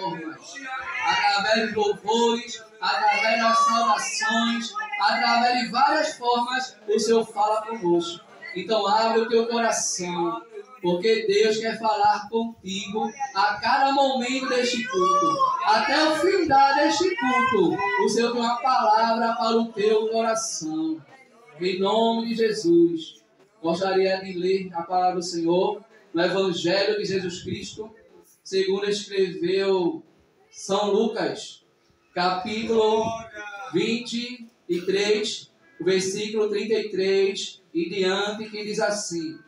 formas. Através dos louvores, através das saudações, através de várias formas, o Senhor fala conosco. Então abre o teu coração, porque Deus quer falar contigo a cada momento deste culto. Até o final deste culto, o Senhor tem uma palavra para o teu coração. Em nome de Jesus, gostaria de ler a palavra do Senhor no Evangelho de Jesus Cristo, segundo escreveu São Lucas, capítulo 23, versículo 33 e diante, que diz assim: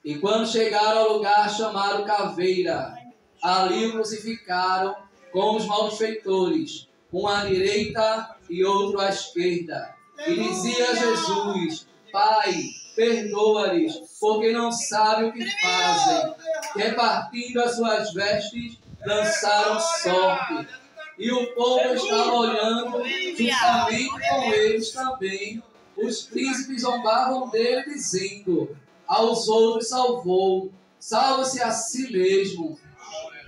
E quando chegaram ao lugar chamado Caveira, ali o crucificaram com os malfeitores, um à direita e outro à esquerda. E dizia a Jesus: Pai, perdoa-lhes, porque não sabem o que fazem. Repartindo as suas vestes, lançaram sorte. E o povo estava olhando, juntamente com eles também. Os príncipes zombavam dele, dizendo: Aos outros salvou, salva-se a si mesmo,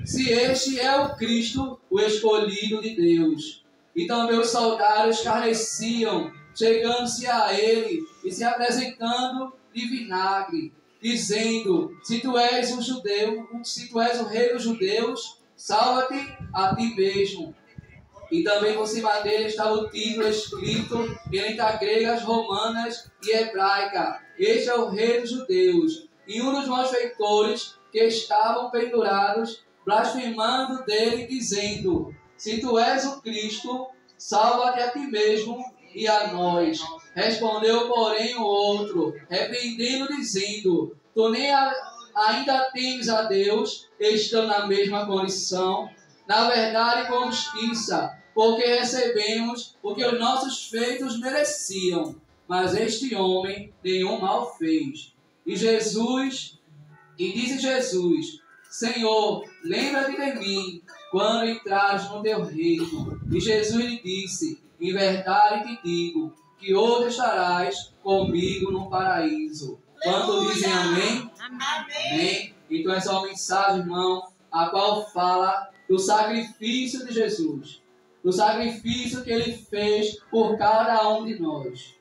se este é o Cristo, o escolhido de Deus. E também os soldados escarneciam, chegando-se a ele e se apresentando de vinagre, dizendo: Se tu és um judeu, se tu és o rei dos judeus, salva-te a ti mesmo. E também por cima dele estava o título escrito em letras gregas, romanas e hebraica: Este é o rei dos judeus. E um dos malfeitores que estavam pendurados, blasfemando dele, dizendo: Se tu és o Cristo, salva-te a ti mesmo e a nós. Respondeu, porém, o outro, repreendendo, dizendo: Tu nem ainda temes a Deus, estando na mesma condição. Na verdade, com justiça, porque recebemos o que os nossos feitos mereciam. Mas este homem nenhum mal fez. E disse Jesus: Senhor, lembra-te de mim quando entrares no teu reino. E Jesus lhe disse: Em verdade te digo, que hoje estarás comigo no paraíso. Quanto dizem amém? Amém. Então essa é uma mensagem, irmão, a qual fala do sacrifício de Jesus, do sacrifício que ele fez por cada um de nós.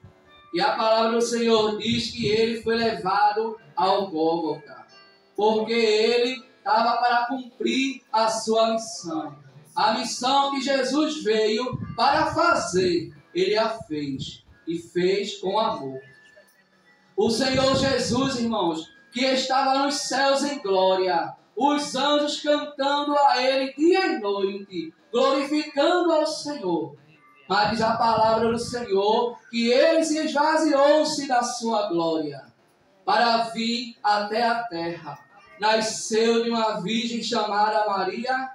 E a palavra do Senhor diz que ele foi levado ao Gólgota, porque ele estava para cumprir a sua missão. A missão que Jesus veio para fazer, ele a fez, e fez com amor. O Senhor Jesus, irmãos, que estava nos céus em glória, os anjos cantando a ele dia e noite, glorificando ao Senhor. Mas diz a palavra do Senhor que ele se esvaziou-se da sua glória para vir até a terra. Nasceu de uma virgem chamada Maria,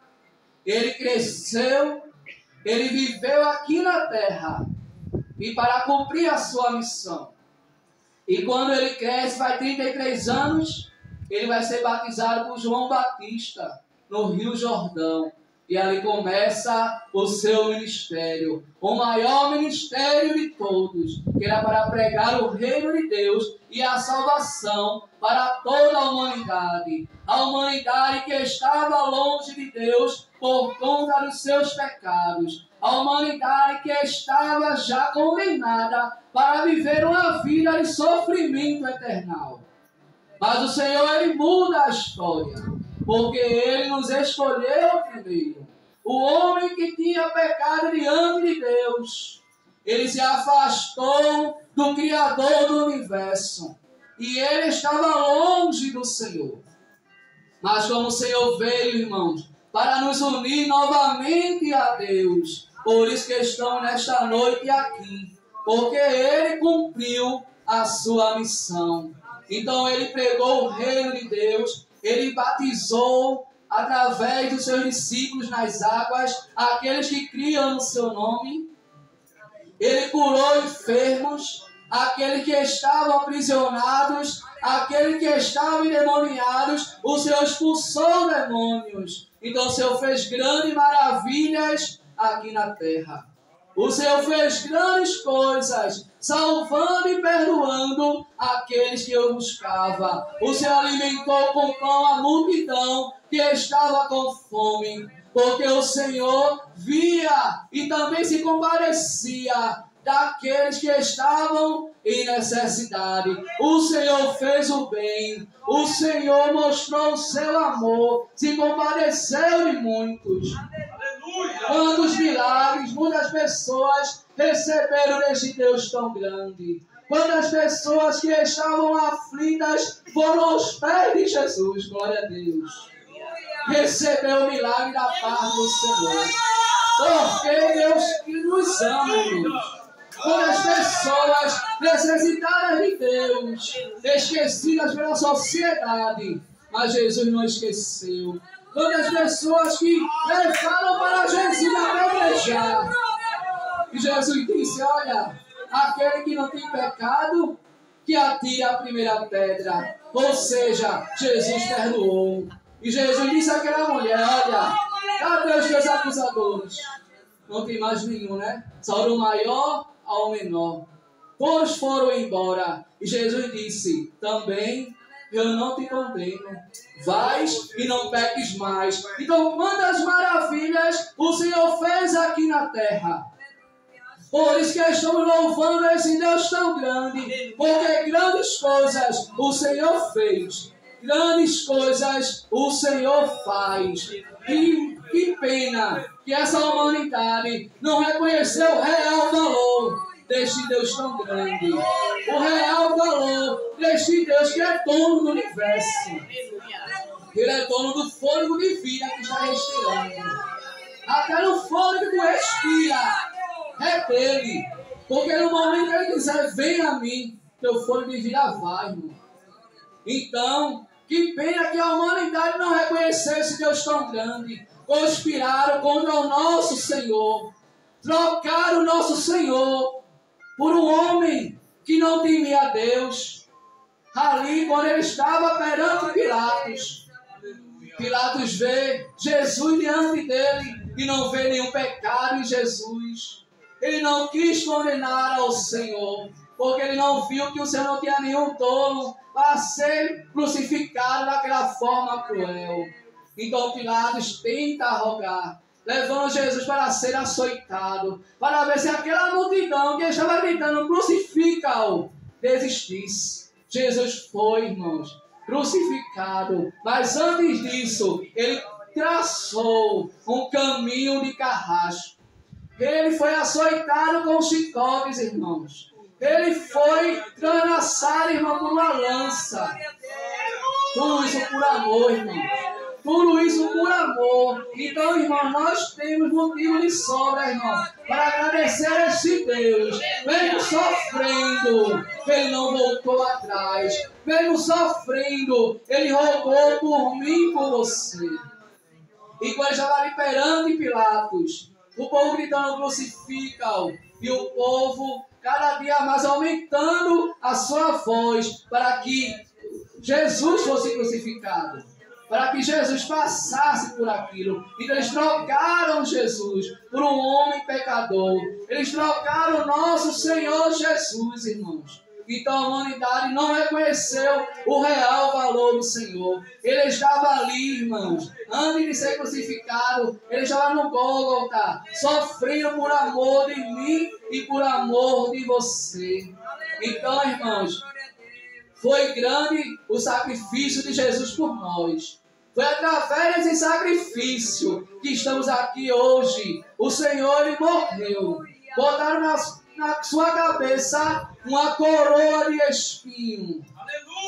ele cresceu, ele viveu aqui na terra e para cumprir a sua missão. E quando ele cresce, vai 33 anos, ele vai ser batizado por João Batista no Rio Jordão. E ali começa o seu ministério, o maior ministério de todos, que era para pregar o reino de Deus e a salvação para toda a humanidade. A humanidade que estava longe de Deus por conta dos seus pecados. A humanidade que estava já condenada para viver uma vida de sofrimento eternal. Mas o Senhor, ele muda a história, porque ele nos escolheu primeiro. O homem que tinha pecado diante de Deus, ele se afastou do Criador do universo. E ele estava longe do Senhor. Mas como o Senhor veio, irmãos, para nos unir novamente a Deus, por isso que estamos nesta noite aqui, porque ele cumpriu a sua missão. Então ele pregou o reino de Deus, ele batizou através dos seus discípulos nas águas, aqueles que criam no seu nome. Ele curou enfermos, aqueles que estavam aprisionados, aqueles que estavam endemoniados, o Senhor expulsou demônios. Então o Senhor fez grandes maravilhas aqui na terra. O Senhor fez grandes coisas, salvando e perdoando aqueles que o buscavam. O Senhor alimentou com pão a multidão que estava com fome. porque o Senhor via e também se compadecia daqueles que estavam em necessidade. O Senhor fez o bem, o Senhor mostrou o seu amor, se compadeceu de muitos. Quantos milagres, muitas pessoas receberam deste Deus tão grande. Quantas pessoas que estavam aflitas foram aos pés de Jesus, glória a Deus. Recebeu o milagre da parte do Senhor. Porque Deus que nos ama, irmãos. Quantas pessoas necessitadas de Deus, esquecidas pela sociedade, mas Jesus não esqueceu. Quantas pessoas que levaram para Jesus apedrejar. E Jesus disse, olha, aquele que não tem pecado, que atire a primeira pedra. Ou seja, Jesus perdoou. E Jesus disse àquela mulher, olha, cadê os teus acusadores? Não tem mais nenhum, né? Só do maior ao menor. Todos foram embora. E Jesus disse, também eu não te condeno. Vais e não peques mais. Então, quantas maravilhas o Senhor fez aqui na terra. Por isso que estamos louvando esse Deus tão grande. Porque grandes coisas o Senhor fez. Grandes coisas o Senhor faz. E que pena que essa humanidade não reconheceu o real valor deste Deus tão grande. O real valor deste Deus que é dono do universo. Ele é dono do fôlego de vida que está respirando. Até no fôlego que respira é dele. Porque no momento que ele quiser, vem a mim, teu fôlego de vida vai, irmão. Então, que pena que a humanidade não reconheceu esse Deus tão grande. Conspiraram contra o nosso Senhor. Trocaram o nosso Senhor por um homem que não temia a Deus. Ali, quando ele estava perante Pilatos, Pilatos vê Jesus diante dele e não vê nenhum pecado em Jesus. Ele não quis condenar ao Senhor, porque ele não viu que o Senhor não tinha nenhum dolo para ser crucificado daquela forma cruel. Então Pilatos tenta rogar, levando Jesus para ser açoitado, para ver se aquela multidão que estava gritando, crucifica-o, desistisse. Jesus foi, irmãos, crucificado, mas antes disso, ele traçou um caminho de carrasco. Ele foi açoitado com chicotes, irmãos. Ele foi trançado, irmão, por uma lança. Tudo isso por amor, irmão. Tudo isso por amor. Então, irmão, nós temos motivo de sobra, irmão, para agradecer a este Deus. Mesmo sofrendo, Ele não voltou atrás. Mesmo sofrendo, Ele rogou por mim e por você. E quando estava ali perante Pilatos, o povo gritando, crucifica-o. E o povo cada dia mais aumentando a sua voz para que Jesus fosse crucificado. Para que Jesus passasse por aquilo. Então eles trocaram Jesus por um homem pecador. Eles trocaram o nosso Senhor Jesus, irmãos. Então a humanidade não reconheceu o real valor do Senhor. Ele estava ali, irmãos. Antes de ser crucificado, ele estava no Gólgota, sofrendo por amor de mim e por amor de você. Então, irmãos, foi grande o sacrifício de Jesus por nós. Foi através desse sacrifício que estamos aqui hoje. O Senhor, Ele morreu. Botaram na sua cabeça uma coroa de espinho.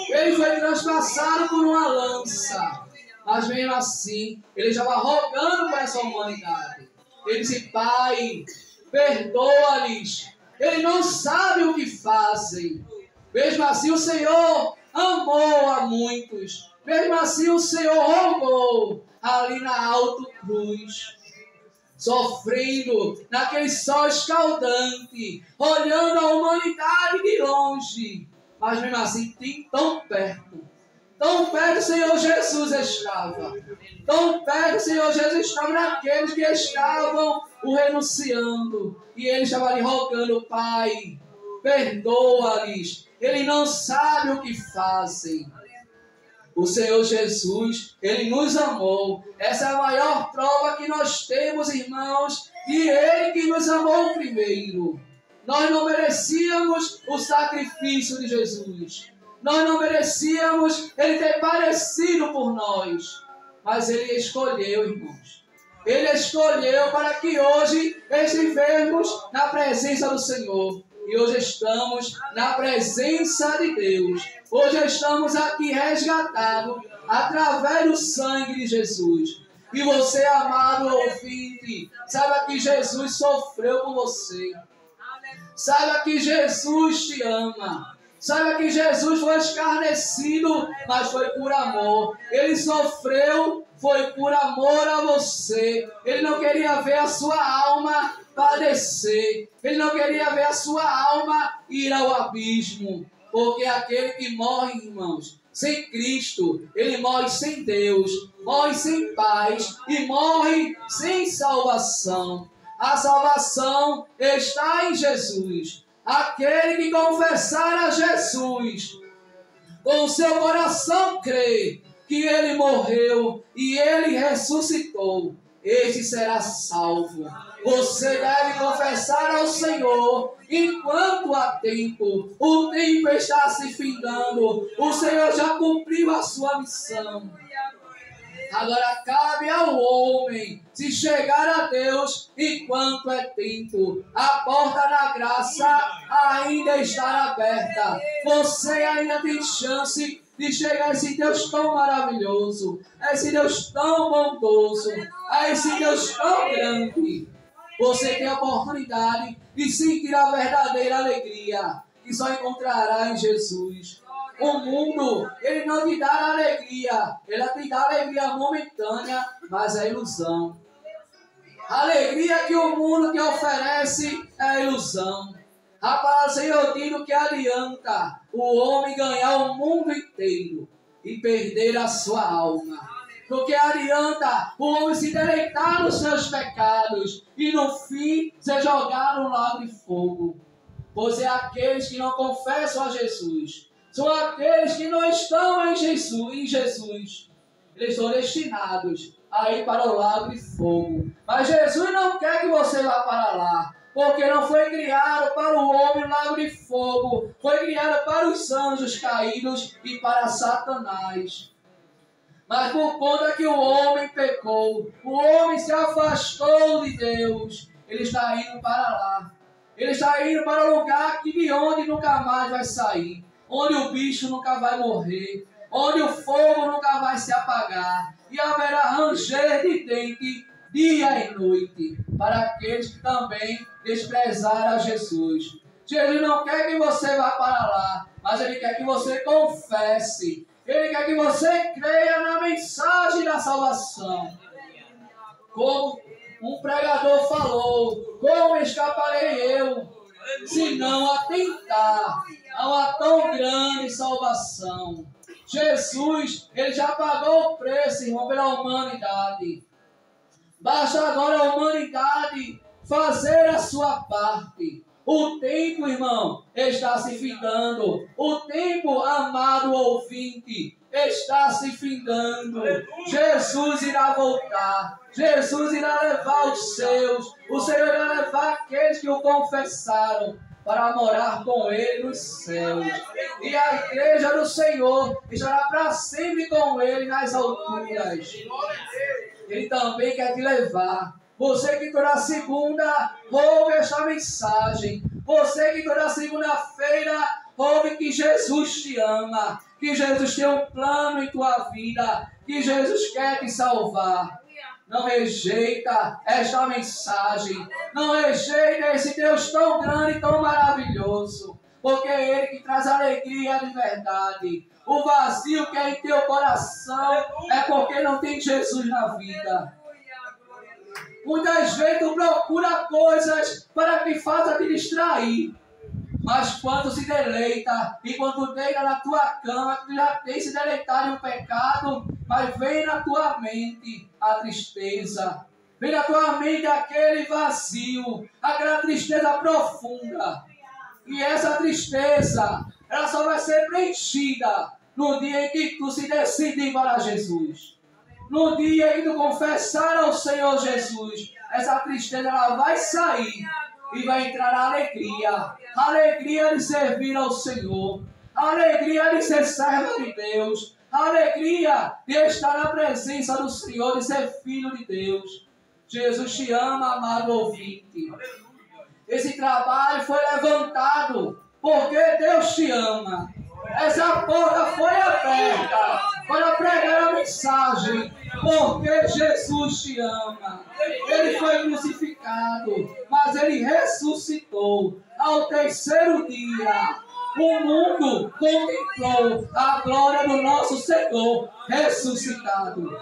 Ele foi transpassado por uma lança. Mas mesmo assim, Ele estava rogando para essa humanidade. Ele disse, Pai, perdoa-lhes. Ele não sabe o que fazem. Mesmo assim, o Senhor amou a muitos. Mesmo assim, o Senhor rogou ali na alta cruz, sofrendo naquele sol escaldante, olhando a humanidade de longe. Mas mesmo assim, tão perto o Senhor Jesus estava. Tão perto o Senhor Jesus estava naqueles que estavam o renunciando. E ele estava ali rogando, Pai, perdoa-lhes. Ele não sabe o que fazem. O Senhor Jesus, Ele nos amou. Essa é a maior prova que nós temos, irmãos, e Ele que nos amou primeiro. Nós não merecíamos o sacrifício de Jesus. Nós não merecíamos Ele ter padecido por nós. Mas Ele escolheu, irmãos. Ele escolheu para que hoje estivemos na presença do Senhor. E hoje estamos na presença de Deus. Hoje estamos aqui resgatados através do sangue de Jesus. E você, amado ouvinte, saiba que Jesus sofreu por você. Saiba que Jesus te ama. Saiba que Jesus foi escarnecido, mas foi por amor. Ele sofreu, foi por amor a você. Ele não queria ver a sua alma padecer. Ele não queria ver a sua alma ir ao abismo. Porque aquele que morre, irmãos, sem Cristo, ele morre sem Deus, morre sem paz e morre sem salvação. A salvação está em Jesus. Aquele que confessar a Jesus, com o seu coração crer que Ele morreu e Ele ressuscitou, este será salvo. Você deve confessar ao Senhor enquanto há tempo. O tempo está se findando. O Senhor já cumpriu a sua missão. Agora cabe ao homem se chegar a Deus enquanto é tempo. A porta da graça ainda está aberta. Você ainda tem chance de chegar a esse Deus tão maravilhoso, a esse Deus tão bondoso, a esse Deus tão grande. Você tem a oportunidade de sentir a verdadeira alegria que só encontrará em Jesus. O mundo, ele não te dá alegria, ele te dá alegria momentânea, mas é ilusão. A alegria que o mundo te oferece é ilusão. Rapaz, Senhor, digo que adianta o homem ganhar o mundo inteiro e perder a sua alma. Porque adianta o homem se deleitar nos seus pecados e no fim ser jogado no lago de fogo. Pois é aqueles que não confessam a Jesus, são aqueles que não estão em Jesus. Eles estão destinados a ir para o lago de fogo. Mas Jesus não quer que você vá para lá. Porque não foi criado para o homem o lago de fogo. Foi criado para os anjos caídos e para Satanás. Mas por conta que o homem pecou, o homem se afastou de Deus, ele está indo para lá. Ele está indo para um lugar que de onde nunca mais vai sair. Onde o bicho nunca vai morrer. Onde o fogo nunca vai se apagar. E haverá ranger de dente dia e noite para aqueles que também desprezaram a Jesus. Jesus não quer que você vá para lá, mas Ele quer que você confesse. Ele quer que você creia na mensagem da salvação. Como um pregador falou, como escaparei eu, se não atentar a uma tão grande salvação? Jesus, Ele já pagou o preço, irmão, pela humanidade. Basta agora a humanidade fazer a sua parte. O tempo, irmão, está se findando. O tempo, amado ouvinte, está se findando. Jesus irá voltar. Jesus irá levar os seus. O Senhor irá levar aqueles que o confessaram para morar com Ele nos céus. E a igreja do Senhor estará para sempre com Ele nas alturas. Ele também quer te levar. Você que toda segunda ouve esta mensagem. Você que toda segunda-feira ouve que Jesus te ama. Que Jesus tem um plano em tua vida. Que Jesus quer te salvar. Não rejeita esta mensagem. Não rejeita esse Deus tão grande e tão maravilhoso. Porque é Ele que traz alegria de verdade. O vazio que é em teu coração é porque não tem Jesus na vida. Muitas vezes tu procura coisas para que faça te distrair. Mas quando se deleita, e quando deita na tua cama, tu já tem se deleitado em um pecado, mas vem na tua mente a tristeza. Vem na tua mente aquele vazio, aquela tristeza profunda. E essa tristeza, ela só vai ser preenchida no dia em que tu se decidir para Jesus, no dia em que tu confessar ao Senhor Jesus, essa tristeza ela vai sair e vai entrar a alegria. A alegria de servir ao Senhor, a alegria de ser servo de Deus, a alegria de estar na presença do Senhor, de ser filho de Deus. Jesus te ama, amado ouvinte. Esse trabalho foi levantado porque Deus te ama. Essa porta foi aberta para pregar a mensagem, porque Jesus te ama. Ele foi crucificado, mas Ele ressuscitou. Ao terceiro dia, o mundo contemplou a glória do nosso Senhor ressuscitado.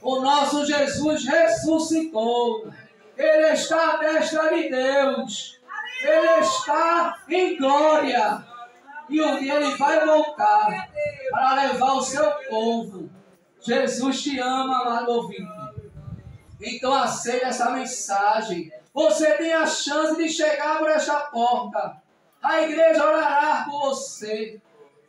O nosso Jesus ressuscitou. Ele está à destra de Deus. Ele está em glória. E um dia Ele vai voltar para levar o seu povo. Jesus te ama, amado ouvinte. Então aceite essa mensagem. Você tem a chance de chegar por esta porta. A igreja orará por você.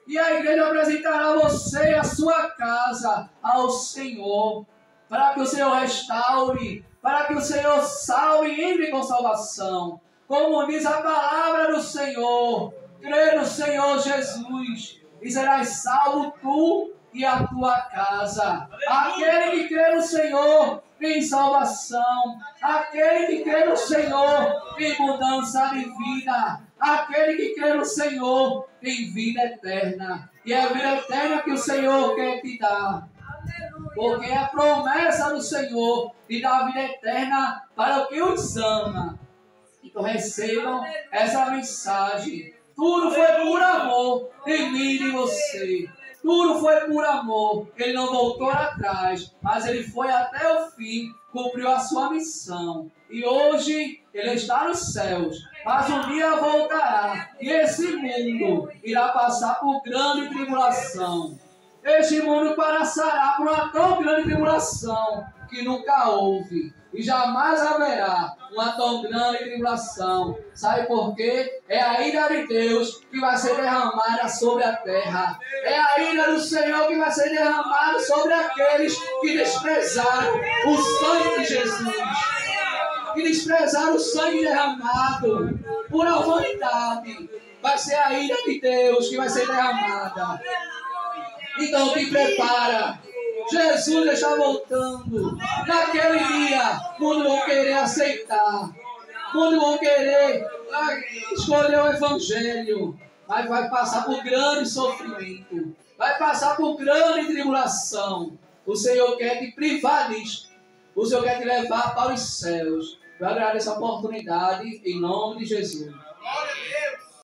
E a igreja apresentará você e a sua casa ao Senhor. Para que o Senhor restaure. Para que o Senhor salve e entre com salvação. Como diz a palavra do Senhor. Crê no Senhor Jesus e serás salvo tu e a tua casa. Aquele que crê no Senhor tem salvação. Aquele que crê no Senhor tem mudança de vida. Aquele que crê no Senhor tem vida eterna. E é a vida eterna que o Senhor quer te dar. Porque é a promessa do Senhor de dar vida eterna para o que os ama. Então recebam essa mensagem. Tudo foi por amor em mim e em você. Tudo foi por amor. Ele não voltou atrás, mas ele foi até o fim, cumpriu a sua missão. E hoje ele está nos céus, mas um dia voltará. E esse mundo irá passar por grande tribulação. Este mundo passará por uma tão grande tribulação que nunca houve. E jamais haverá uma tão grande tribulação. Sabe por quê? É a ira de Deus que vai ser derramada sobre a terra. É a ira do Senhor que vai ser derramada sobre aqueles que desprezaram o sangue de Jesus. Que desprezaram o sangue derramado por a humanidade. Vai ser a ira de Deus que vai ser derramada. Então te prepara. Jesus está voltando. Naquele dia, muitos vão querer aceitar. Muitos vão querer escolher o Evangelho. Mas vai passar por grande sofrimento. Vai passar por grande tribulação. O Senhor quer te privar disto. O Senhor quer te levar para os céus. Eu agradeço a oportunidade em nome de Jesus.